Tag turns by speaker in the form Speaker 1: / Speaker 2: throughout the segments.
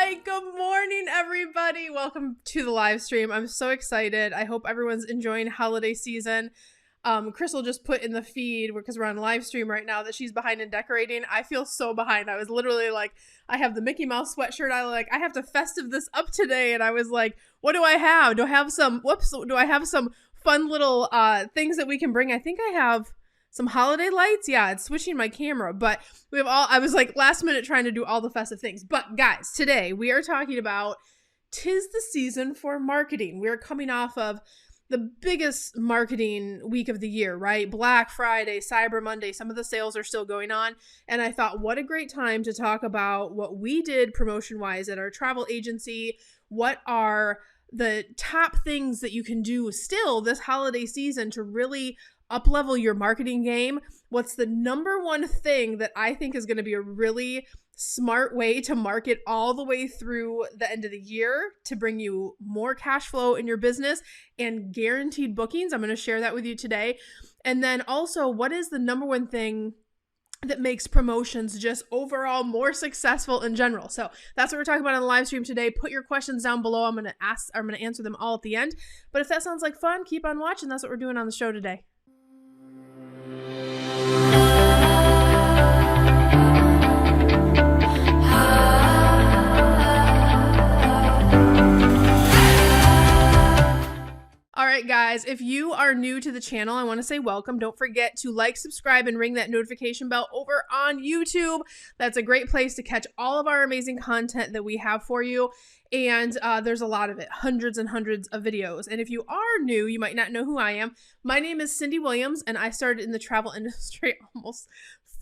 Speaker 1: right, good morning, everybody. Welcome to the live stream. I'm so excited. I hope everyone's enjoying holiday season. Crystal just put in the feed, because we're on live stream right now, that she's behind in decorating. I feel so behind. I was literally like, I have the Mickey Mouse sweatshirt. I have to festive this up today. And I was like, what do I have? Do I have some fun little things that we can bring? I think I have some holiday lights. Yeah, it's switching my camera, but I was like last minute trying to do all the festive things. But guys, today we are talking about 'tis the season for marketing. We are coming off of the biggest marketing week of the year, right? Black Friday, Cyber Monday, some of the sales are still going on. And I thought, what a great time to talk about what we did promotion-wise at our travel agency. What are the top things that you can do still this holiday season to really up-level your marketing game? What's the number one thing that I think is going to be a really smart way to market all the way through the end of the year to bring you more cash flow in your business and guaranteed bookings? I'm going to share that with you today. And then also, what is the number one thing that makes promotions just overall more successful in general? So that's what we're talking about on the live stream today. Put your questions down below. I'm going to answer them all at the end. But if that sounds like fun, keep on watching. That's what we're doing on the show today. All right, guys, if you are new to the channel, I want to say welcome. Don't forget to like, subscribe, and ring that notification bell over on YouTube. That's a great place to catch all of our amazing content that we have for you. And there's a lot of it, hundreds and hundreds of videos. And if you are new, you might not know who I am. My name is Cindy Williams, and I started in the travel industry almost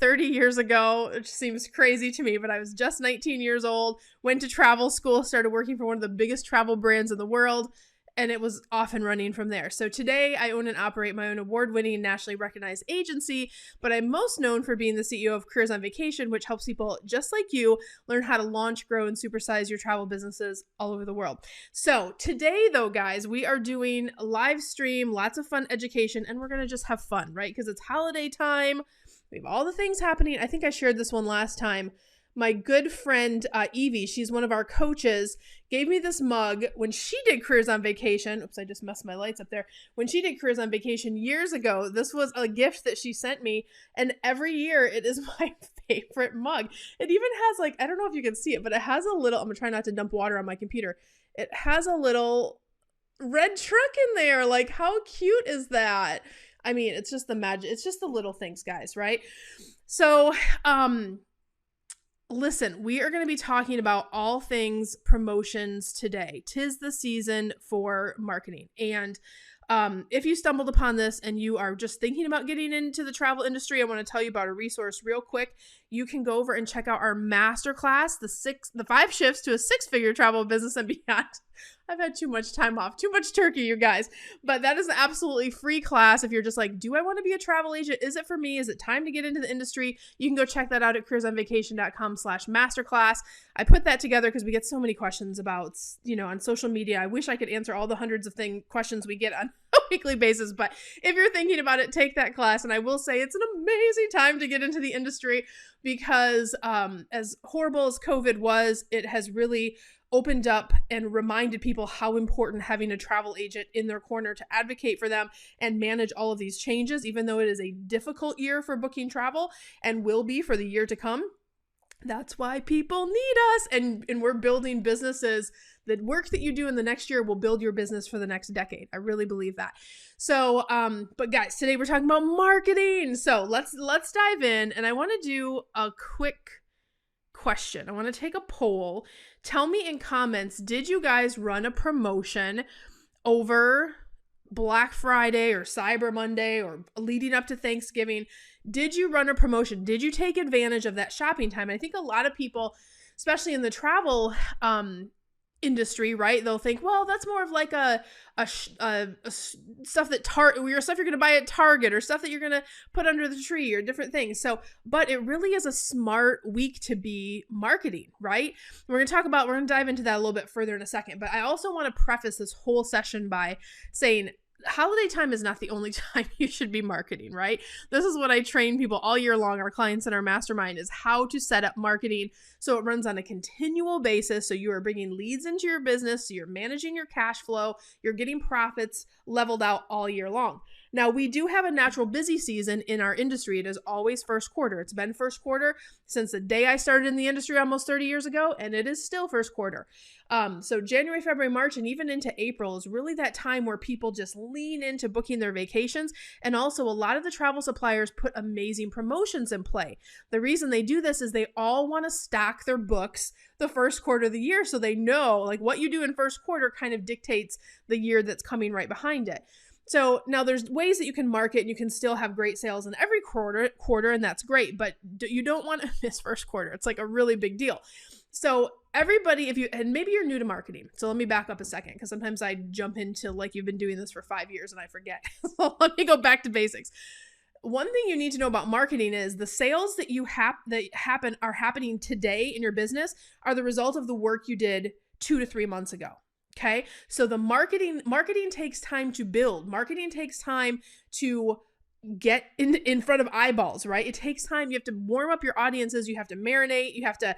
Speaker 1: 30 years ago, which seems crazy to me, but I was just 19 years old, went to travel school, started working for one of the biggest travel brands in the world, and it was off and running from there. So today I own and operate my own award-winning, nationally recognized agency, but I'm most known for being the CEO of Careers on Vacation, which helps people just like you learn how to launch, grow, and supersize your travel businesses all over the world. So today, though, guys, we are doing a live stream, lots of fun education, and we're going to just have fun, right? Because it's holiday time. We have all the things happening. I think I shared this one last time. My good friend, Evie, she's one of our coaches, gave me this mug when she did Careers on Vacation. Oops, I just messed my lights up there. When she did Careers on Vacation years ago, this was a gift that she sent me. And every year it is my favorite mug. It even has like, I don't know if you can see it, but it has a little, I'm gonna try not to dump water on my computer. It has a little red truck in there. Like, how cute is that? I mean, it's just the magic. It's just the little things, guys, right? So, listen, we are going to be talking about all things promotions today. 'Tis the season for marketing. And if you stumbled upon this and you are just thinking about getting into the travel industry, I want to tell you about a resource real quick. You can go over and check out our masterclass, the 5 shifts to a 6-figure travel business and beyond. I've had too much time off, too much turkey, you guys. But that is an absolutely free class. If you're just like, do I want to be a travel agent? Is it for me? Is it time to get into the industry? You can go check that out at careersonvacation.com/masterclass. I put that together because we get so many questions about, on social media. I wish I could answer all the hundreds of questions we get on a weekly basis. But if you're thinking about it, take that class. And I will say it's an amazing time to get into the industry because as horrible as COVID was, it has really opened up and reminded people how important having a travel agent in their corner to advocate for them and manage all of these changes, even though it is a difficult year for booking travel and will be for the year to come. That's why people need us. And we're building businesses. The work that you do in the next year will build your business for the next decade. I really believe that. So, but guys, today we're talking about marketing. So let's dive in. And I want to do a quick question. I want to take a poll. Tell me in comments, did you guys run a promotion over Black Friday or Cyber Monday or leading up to Thanksgiving? Did you run a promotion? Did you take advantage of that shopping time? I think a lot of people, especially in the travel industry, right? They'll think, well, that's more of like a stuff that your stuff you're going to buy at Target or stuff that you're going to put under the tree or different things. So, but it really is a smart week to be marketing, right? We're going to dive into that a little bit further in a second, but I also want to preface this whole session by saying holiday time is not the only time you should be marketing, right? This is what I train people all year long, our clients in our mastermind, is how to set up marketing so it runs on a continual basis. So you are bringing leads into your business, so you're managing your cash flow, you're getting profits leveled out all year long. Now, we do have a natural busy season in our industry. It is always first quarter. It's been first quarter since the day I started in the industry almost 30 years ago, and it is still first quarter. So January, February, March, and even into April is really that time where people just lean into booking their vacations. And also a lot of the travel suppliers put amazing promotions in play. The reason they do this is they all want to stock their books the first quarter of the year. So they know like what you do in first quarter kind of dictates the year that's coming right behind it. So now there's ways that you can market and you can still have great sales in every quarter, and that's great, but you don't want to miss first quarter. It's like a really big deal. So everybody, and maybe you're new to marketing. So let me back up a second, because sometimes I jump into like you've been doing this for 5 years and I forget. So let me go back to basics. One thing you need to know about marketing is the sales that are happening today in your business are the result of the work you did 2 to 3 months ago. Okay. So the marketing takes time to build. Marketing takes time to get in front of eyeballs, right? It takes time. You have to warm up your audiences. You have to marinate. You have to,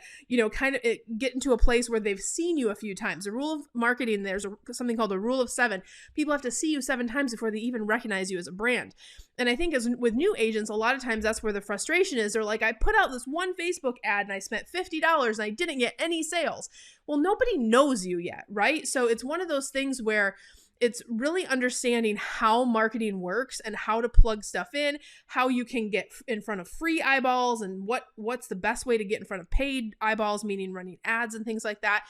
Speaker 1: kind of get into a place where they've seen you a few times. The rule of marketing, there's something called the rule of 7. People have to see you 7 times before they even recognize you as a brand. And I think as with new agents, a lot of times that's where the frustration is. They're like, I put out this one Facebook ad and I spent $50 and I didn't get any sales. Well, nobody knows you yet, right? So it's one of those things where it's really understanding how marketing works and how to plug stuff in, how you can get in front of free eyeballs and what's the best way to get in front of paid eyeballs, meaning running ads and things like that,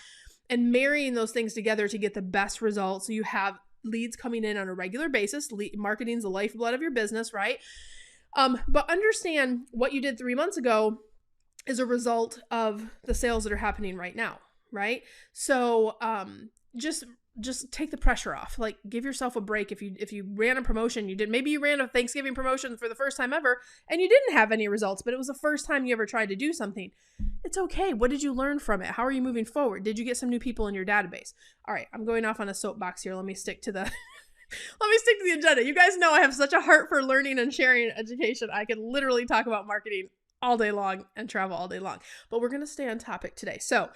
Speaker 1: and marrying those things together to get the best results. So you have leads coming in on a regular basis. Marketing is the lifeblood of your business, right? But understand what you did 3 months ago is a result of the sales that are happening right now, right? So just take the pressure off. Like, give yourself a break. If you ran a promotion, maybe you ran a Thanksgiving promotion for the first time ever and you didn't have any results, but it was the first time you ever tried to do something. It's okay. What did you learn from it? How are you moving forward? Did you get some new people in your database? All right, I'm going off on a soapbox here. Let me stick to the agenda. You guys know I have such a heart for learning and sharing education. I could literally talk about marketing all day long and travel all day long, but we're going to stay on topic today. So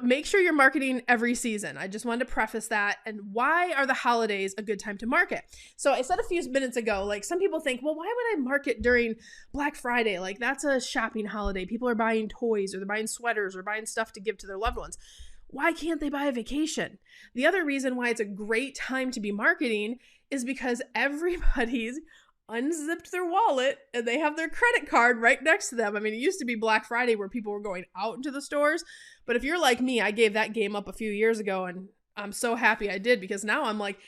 Speaker 1: make sure you're marketing every season. I just wanted to preface that. And why are the holidays a good time to market? So I said a few minutes ago, like some people think, well, why would I market during Black Friday? Like that's a shopping holiday. People are buying toys or they're buying sweaters or buying stuff to give to their loved ones. Why can't they buy a vacation? The other reason why it's a great time to be marketing is because everybody's unzipped their wallet and they have their credit card right next to them. I mean, it used to be Black Friday where people were going out into the stores. But if you're like me, I gave that game up a few years ago and I'm so happy I did, because now I'm like,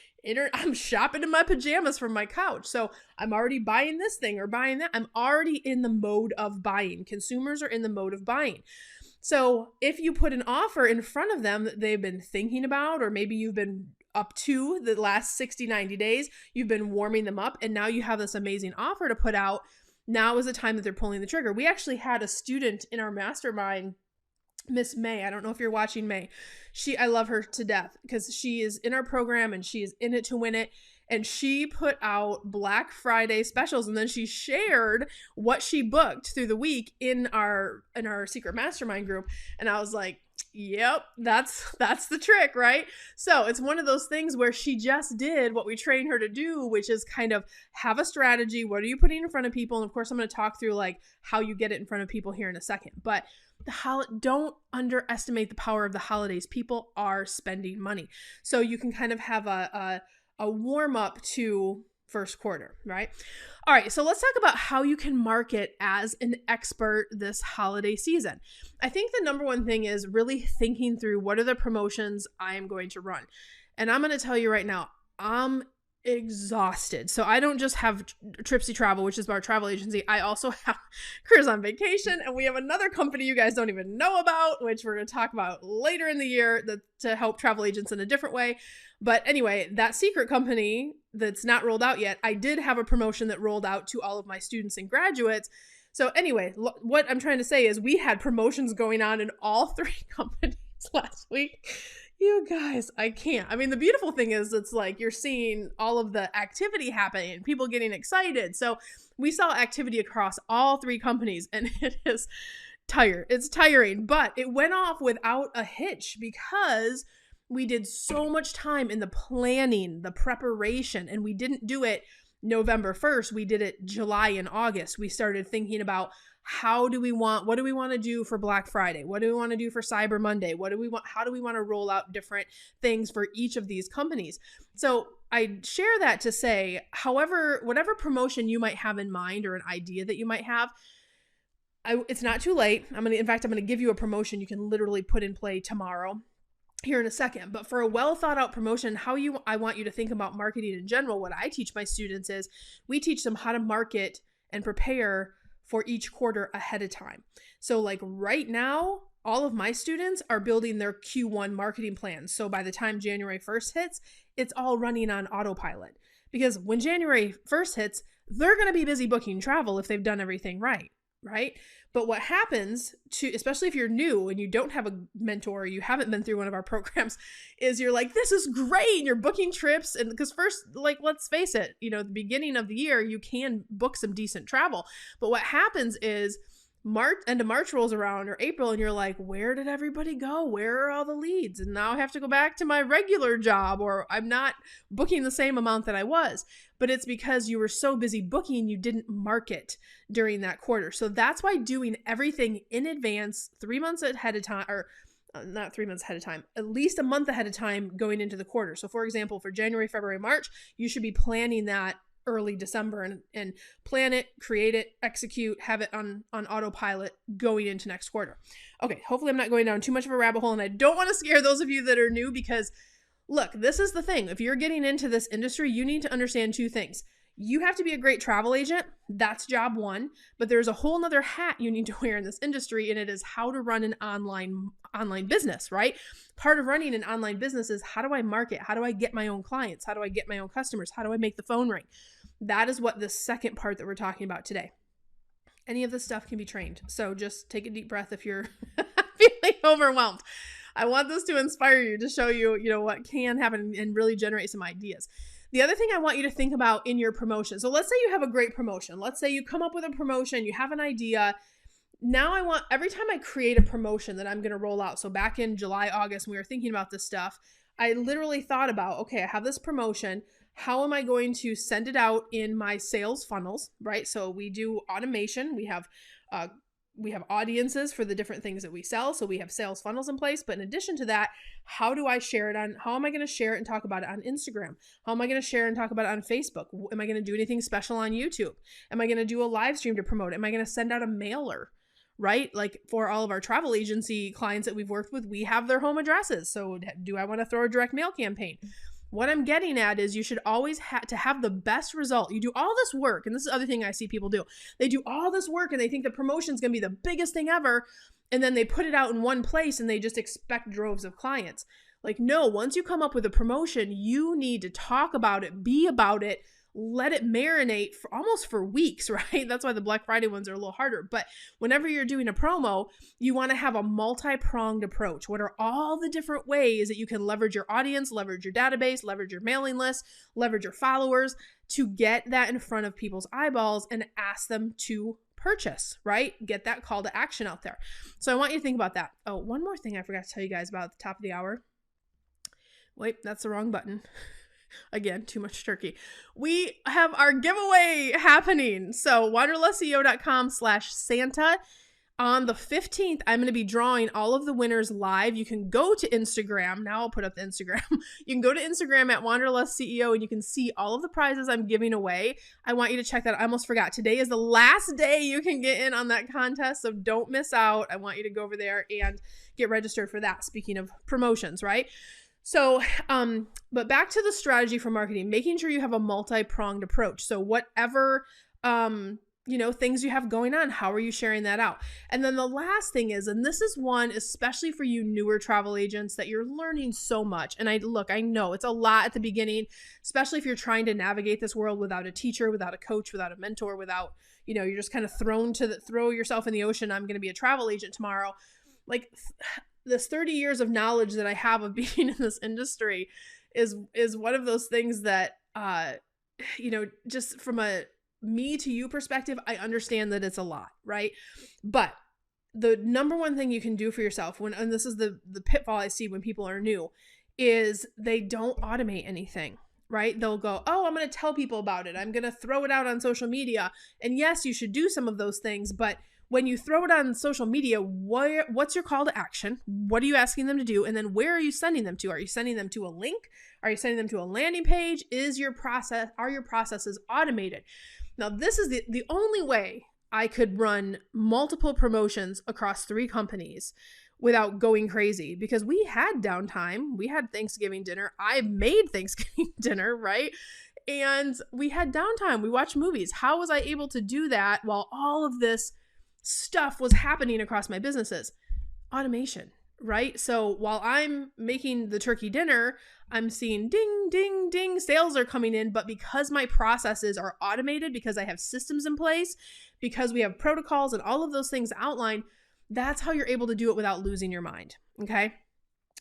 Speaker 1: I'm shopping in my pajamas from my couch. So I'm already buying this thing or buying that. I'm already in the mode of buying. Consumers are in the mode of buying. So if you put an offer in front of them that they've been thinking about, or maybe you've been up to the last 60, 90 days, you've been warming them up, and now you have this amazing offer to put out, now is the time that they're pulling the trigger. We actually had a student in our mastermind, Miss May. I don't know if you're watching May. I love her to death because she is in our program and she is in it to win it. And she put out Black Friday specials, and then she shared what she booked through the week in our secret mastermind group. And I was like, yep, that's the trick, right? So it's one of those things where she just did what we train her to do, which is kind of have a strategy. What are you putting in front of people? And of course, I'm going to talk through like how you get it in front of people here in a second. But don't underestimate the power of the holidays. People are spending money. So you can kind of have a warm up to first quarter, right? All right, so let's talk about how you can market as an expert this holiday season. I think the number one thing is really thinking through what are the promotions I am going to run. And I'm going to tell you right now, I'm exhausted. So I don't just have Tripsy Travel, which is our travel agency. I also have Careers on Vacation, and we have another company you guys don't even know about, which we're going to talk about later in the year to help travel agents in a different way. But anyway, that secret company that's not rolled out yet, I did have a promotion that rolled out to all of my students and graduates. So anyway, what I'm trying to say is we had promotions going on in all 3 companies last week. you guys, I can't. I mean, the beautiful thing is it's like you're seeing all of the activity happening, people getting excited. So we saw activity across all three companies, and it's tiring, but it went off without a hitch because we did so much time in the planning, the preparation, and we didn't do it November 1st. We did it July and August. We started thinking about what do we want to do for Black Friday? What do we want to do for Cyber Monday? How do we want to roll out different things for each of these companies? So I share that to say, however, whatever promotion you might have in mind or an idea that you might have, it's not too late. I'm going to give you a promotion you can literally put in play tomorrow here in a second. But for a well thought out promotion, I want you to think about marketing in general. What I teach my students is we teach them how to market and prepare for each quarter ahead of time. So like right now, all of my students are building their Q1 marketing plans. So by the time January 1st hits, it's all running on autopilot, because when January 1st hits, they're going to be busy booking travel if they've done everything right? But what happens especially if you're new and you don't have a mentor, or you haven't been through one of our programs, is you're like, this is great. And you're booking trips. And because first, like, let's face it, the beginning of the year, you can book some decent travel. But what happens is end of March rolls around, or April, and you're like, where did everybody go? Where are all the leads? And now I have to go back to my regular job, or I'm not booking the same amount that I was. But it's because you were so busy booking, you didn't market during that quarter. So that's why doing everything in advance, 3 months ahead of time, or not 3 months ahead of time, at least a month ahead of time going into the quarter. So for example, for January, February, March, you should be planning that early December and plan it, create it, execute, have it on autopilot going into next quarter. Okay, hopefully I'm not going down too much of a rabbit hole, and I don't want to scare those of you that are new, because look, this is the thing. If you're getting into this industry, you need to understand two things. You have to be a great travel agent. That's job one. But there's a whole nother hat you need to wear in this industry, and it is how to run an online business, right? Part of running an online business is, how do I market? How do I get my own clients? How do I get my own customers? How do I make the phone ring? That is what the second part that we're talking about today. Any of this stuff can be trained. So just take a deep breath if you're feeling overwhelmed. I want this to inspire you, to show you, what can happen and really generate some ideas. The other thing I want you to think about in your promotion. So let's say you have a great promotion. Let's say you come up with a promotion, you have an idea. Now every time I create a promotion that I'm going to roll out. So back in July, August, when we were thinking about this stuff, I literally thought about, okay, I have this promotion. How am I going to send it out in my sales funnels, right? So we do automation. We have audiences for the different things that we sell. So we have sales funnels in place. But in addition to that, how am I going to share it and talk about it on Instagram? How am I going to share and talk about it on Facebook? Am I going to do anything special on YouTube? Am I going to do a live stream to promote it? Am I going to send out a mailer? Right? Like for all of our travel agency clients that we've worked with, we have their home addresses. So do I want to throw a direct mail campaign? What I'm getting at is you should always to have the best result. You do all this work, and this is the other thing I see people do. They do all this work and they think the promotion's going to be the biggest thing ever, and then they put it out in one place and they just expect droves of clients. Like, no, once you come up with a promotion, you need to talk about it, be about it, let it marinate for weeks, right? That's why the Black Friday ones are a little harder. But whenever you're doing a promo, you want to have a multi-pronged approach. What are all the different ways that you can leverage your audience, leverage your database, leverage your mailing list, leverage your followers to get that in front of people's eyeballs and ask them to purchase, right? Get that call to action out there. So I want you to think about that. Oh, one more thing I forgot to tell you guys about at the top of the hour. Wait, that's the wrong button. Again, too much turkey. We have our giveaway happening. So wanderlessceo.com/Santa. On the 15th, I'm going to be drawing all of the winners live. You can go to Instagram. Now I'll put up the Instagram. You can go to Instagram at wanderlessceo and you can see all of the prizes I'm giving away. I want you to check that. I almost forgot. Today is the last day you can get in on that contest, so don't miss out. I want you to go over there and get registered for that. Speaking of promotions, right? So, but back to the strategy for marketing, making sure you have a multi-pronged approach. So whatever, things you have going on, how are you sharing that out? And then the last thing is, and this is one, especially for you newer travel agents, that you're learning so much. And I know it's a lot at the beginning, especially if you're trying to navigate this world without a teacher, without a coach, without a mentor, without, you're just kind of throw yourself in the ocean. I'm going to be a travel agent tomorrow. Like, this 30 years of knowledge that I have of being in this industry is one of those things that, just from a me to you perspective, I understand that it's a lot, right? But the number one thing you can do for yourself and this is the pitfall I see when people are new, is they don't automate anything, right? They'll go, oh, I'm going to tell people about it. I'm going to throw it out on social media. And yes, you should do some of those things, but when you throw it on social media, what's your call to action? What are you asking them to do? And then where are you sending them to? Are you sending them to a link? Are you sending them to a landing page? Are your processes automated? Now, this is the only way I could run multiple promotions across 3 companies without going crazy, because we had downtime. We had Thanksgiving dinner. I made Thanksgiving dinner, right? And we had downtime. We watched movies. How was I able to do that while all of this stuff was happening across my businesses? Automation, right? So while I'm making the turkey dinner, I'm seeing ding, ding, ding, sales are coming in. But because my processes are automated, because I have systems in place, because we have protocols and all of those things outlined, that's how you're able to do it without losing your mind. Okay.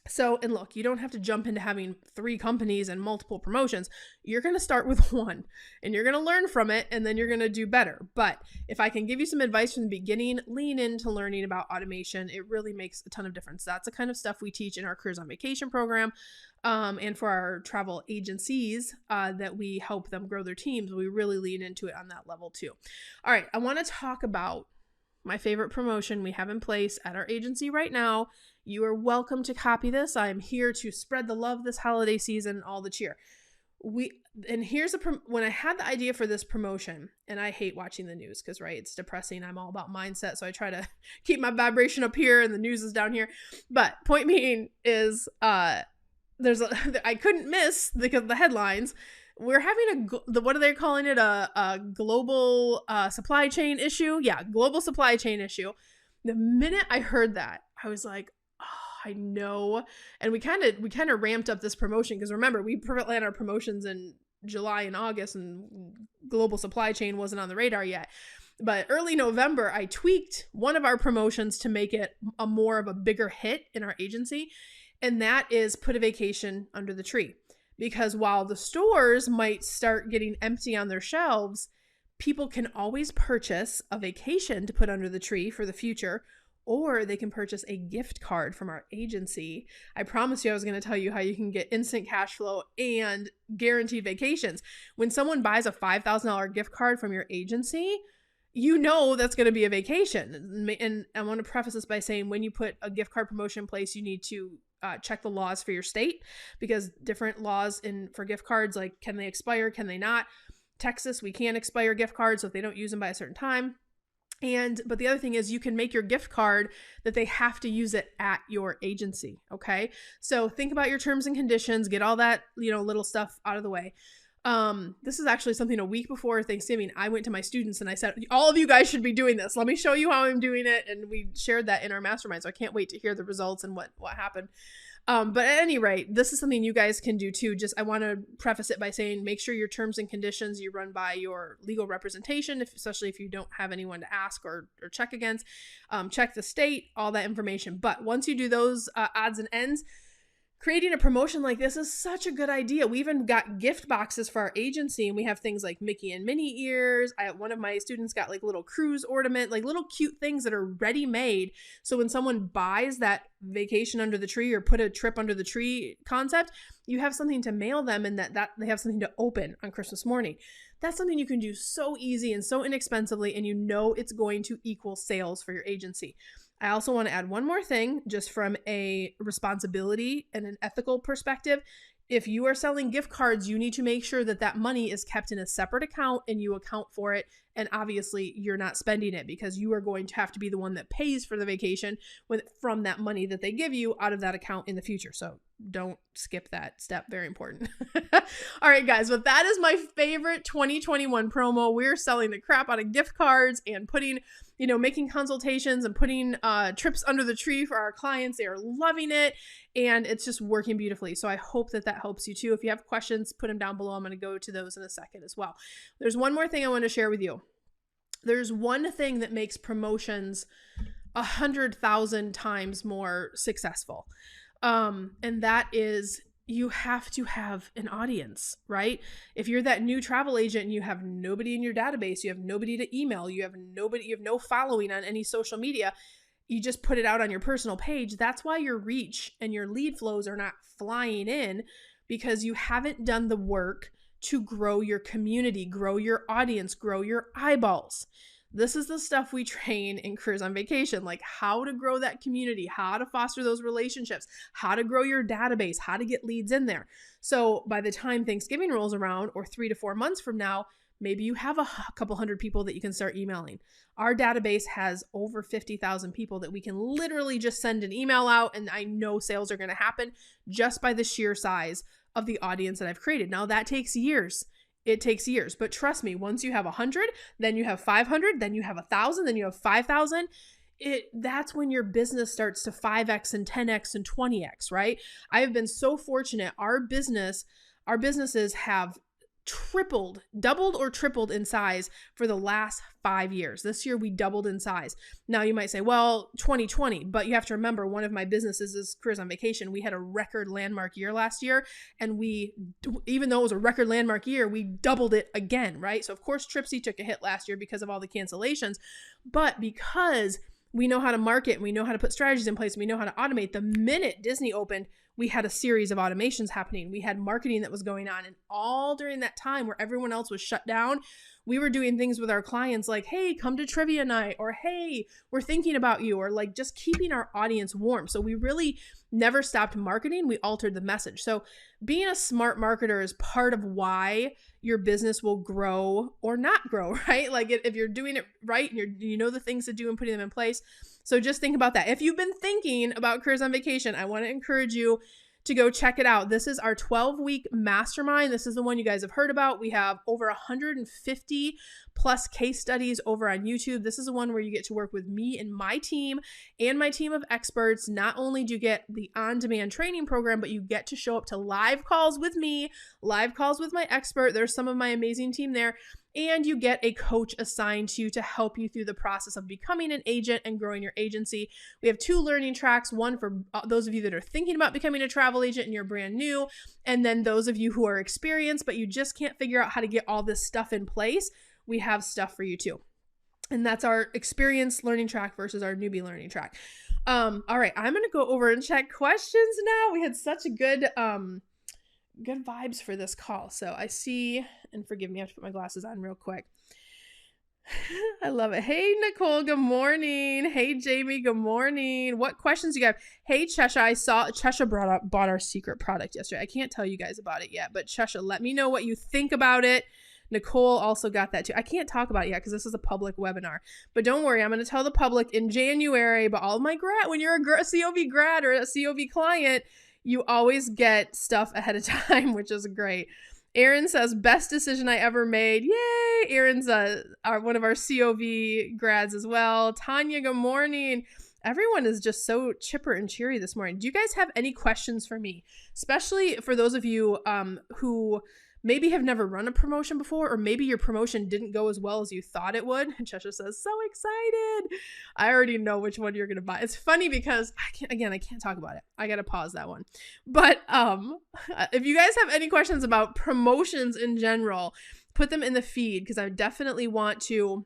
Speaker 1: So, and look, you don't have to jump into having 3 companies and multiple promotions. You're going to start with 1 and you're going to learn from it, and then you're going to do better. But if I can give you some advice from the beginning, lean into learning about automation. It really makes a ton of difference. That's the kind of stuff we teach in our Careers on Vacation program. And for our travel agencies that we help them grow their teams, we really lean into it on that level too. All right. I want to talk about my favorite promotion we have in place at our agency right now. You are welcome to copy this. I am here to spread the love this holiday season, all the cheer. When I had the idea for this promotion, and I hate watching the news because, right, it's depressing. I'm all about mindset. So I try to keep my vibration up here and the news is down here. But point being is, I couldn't miss the headlines. We're having what are they calling it? A global supply chain issue. Yeah, global supply chain issue. The minute I heard that, I was like, oh, I know. And we kind of ramped up this promotion because remember, we planned our promotions in July and August, and global supply chain wasn't on the radar yet. But early November, I tweaked one of our promotions to make it more of a bigger hit in our agency. And that is put a vacation under the tree. Because while the stores might start getting empty on their shelves, people can always purchase a vacation to put under the tree for the future, or they can purchase a gift card from our agency. I promised you I was going to tell you how you can get instant cash flow and guaranteed vacations. When someone buys a $5,000 gift card from your agency, you know that's going to be a vacation. And I want to preface this by saying when you put a gift card promotion in place, you need to check the laws for your state, because different laws for gift cards, like can they expire, can they not? Texas, we can't expire gift cards, so if they don't use them by a certain time. But the other thing is you can make your gift card that they have to use it at your agency. Okay. So think about your terms and conditions, get all that, little stuff out of the way. This is actually something a week before Thanksgiving, I went to my students and I said, all of you guys should be doing this. Let me show you how I'm doing it. And we shared that in our mastermind. So I can't wait to hear the results and what happened. But at any rate, this is something you guys can do too. I want to preface it by saying, make sure your terms and conditions you run by your legal representation, especially if you don't have anyone to ask or check against. Check the state, all that information. But once you do those odds and ends, creating a promotion like this is such a good idea. We even got gift boxes for our agency, and we have things like Mickey and Minnie ears. One of my students got like little cruise ornament, like little cute things that are ready made. So when someone buys that vacation under the tree or put a trip under the tree concept, you have something to mail them, and that they have something to open on Christmas morning. That's something you can do so easy and so inexpensively, and it's going to equal sales for your agency. I also want to add one more thing, just from a responsibility and an ethical perspective. If you are selling gift cards, you need to make sure that money is kept in a separate account and you account for it. And obviously you're not spending it, because you are going to have to be the one that pays for the vacation from that money that they give you out of that account in the future. So don't skip that step. Very important. All right, guys. But that is my favorite 2021 promo. We're selling the crap out of gift cards and making consultations and putting trips under the tree for our clients. They are loving it, and it's just working beautifully. So I hope that helps you too. If you have questions, put them down below. I'm going to go to those in a second as well. There's one more thing I want to share with you. There's one thing that makes promotions 100,000 times more successful. And that is, you have to have an audience, right? If you're that new travel agent and you have nobody in your database, you have nobody to email, you have no following on any social media, you just put it out on your personal page. That's why your reach and your lead flows are not flying in, because you haven't done the work to grow your community, grow your audience, grow your eyeballs. This is the stuff we train in Careers on Vacation, like how to grow that community, how to foster those relationships, how to grow your database, how to get leads in there. So by the time Thanksgiving rolls around, or 3 to 4 months from now, maybe you have a couple hundred people that you can start emailing. Our database has over 50,000 people that we can literally just send an email out, and I know sales are going to happen just by the sheer size of the audience that I've created. Now that takes years. It takes years, but trust me, once you have 100, then you have 500, then you have 1,000, then you have 5,000. That's when your business starts to 5x and 10x and 20x, right? I have been so fortunate. Our businesses have doubled or tripled in size for the last 5 years. This year we doubled in size. Now you might say, well, 2020, but you have to remember, one of my businesses is Careers on Vacation. We had a record landmark year last year, and even though it was a record landmark year, we doubled it again, right? So of course Tripsy took a hit last year because of all the cancellations, but because we know how to market and we know how to put strategies in place and we know how to automate, the minute Disney opened, we had a series of automations happening. We had marketing that was going on. And all during that time where everyone else was shut down, we were doing things with our clients like, hey, come to trivia night, or hey, we're thinking about you, or like just keeping our audience warm. So we really never stopped marketing. We altered the message. So being a smart marketer is part of why your business will grow or not grow, right? Like if you're doing it right and you know the things to do and putting them in place. So just think about that. If you've been thinking about Careers on Vacation, I want to encourage you to go check it out. This is our 12-week mastermind. This is the one you guys have heard about. We have over 150 plus case studies over on YouTube. This is the one where you get to work with me and my team of experts. Not only do you get the on-demand training program, but you get to show up to live calls with me, live calls with my expert. There's some of my amazing team there. And you get a coach assigned to you to help you through the process of becoming an agent and growing your agency. We have 2 learning tracks, one for those of you that are thinking about becoming a travel agent and you're brand new, and then those of you who are experienced, but you just can't figure out how to get all this stuff in place. We have stuff for you too. And that's our experienced learning track versus our newbie learning track. All right, I'm going to go over and check questions now. We had such a good vibes for this call. So I see, and forgive me, I have to put my glasses on real quick. I love it. Hey, Nicole, good morning. Hey, Jamie, good morning. What questions you got? Hey, Chesha, I saw Chesha bought our secret product yesterday. I can't tell you guys about it yet, but Chesha, let me know what you think about it. Nicole also got that too. I can't talk about it yet because this is a public webinar, but don't worry. I'm going to tell the public in January, but all of my when you're a COV grad or a COV client, you always get stuff ahead of time, which is great. Erin says, best decision I ever made. Yay! Erin's one of our COV grads as well. Tanya, good morning. Everyone is just so chipper and cheery this morning. Do you guys have any questions for me? Especially for those of you who maybe have never run a promotion before, or maybe your promotion didn't go as well as you thought it would. And Chesha says, so excited. I already know which one you're going to buy. It's funny because I can't talk about it. I got to pause that one. But if you guys have any questions about promotions in general, put them in the feed because I definitely want to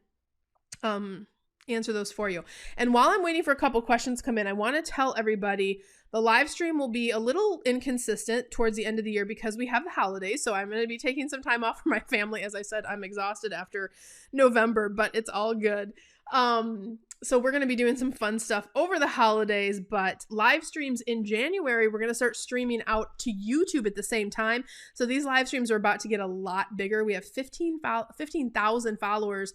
Speaker 1: answer those for you. And while I'm waiting for a couple questions to come in, I want to tell everybody the live stream will be a little inconsistent towards the end of the year because we have the holidays. So I'm going to be taking some time off for my family. As I said, I'm exhausted after November, but it's all good. So we're going to be doing some fun stuff over the holidays, but live streams in January, we're going to start streaming out to YouTube at the same time. So these live streams are about to get a lot bigger. We have 15,000 followers.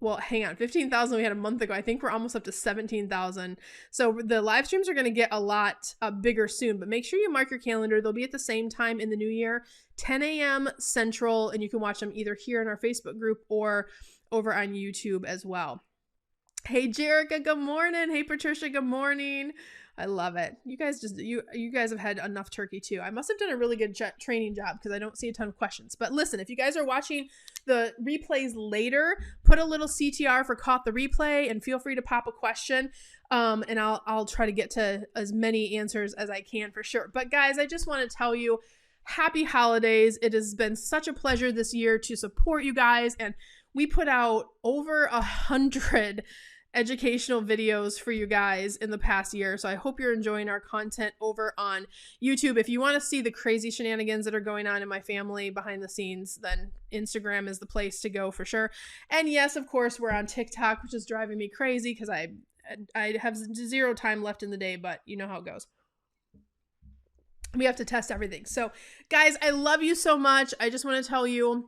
Speaker 1: Well, hang on, 15,000 we had a month ago. I think we're almost up to 17,000. So the live streams are going to get a lot bigger soon, but make sure you mark your calendar. They'll be at the same time in the new year, 10 a.m. Central, and you can watch them either here in our Facebook group or over on YouTube as well. Hey, Jerica, good morning. Hey, Patricia, good morning. I love it. You guys you guys have had enough turkey too. I must have done a really good training job because I don't see a ton of questions. But listen, if you guys are watching the replays later, put a little CTR for caught the replay and feel free to pop a question. And I'll try to get to as many answers as I can for sure. But guys, I just want to tell you, happy holidays. It has been such a pleasure this year to support you guys, and we put out over 100 educational videos for you guys in the past year. So I hope you're enjoying our content over on YouTube. If you want to see the crazy shenanigans that are going on in my family behind the scenes, then Instagram is the place to go for sure. And yes, of course, we're on TikTok, which is driving me crazy because I have zero time left in the day, but you know how it goes. We have to test everything. So guys, I love you so much. I just want to tell you,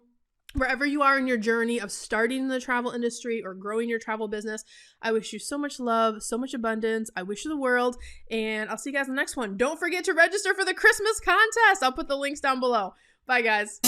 Speaker 1: wherever you are in your journey of starting in the travel industry or growing your travel business, I wish you so much love, so much abundance. I wish you the world, and I'll see you guys in the next one. Don't forget to register for the Christmas contest. I'll put the links down below. Bye, guys.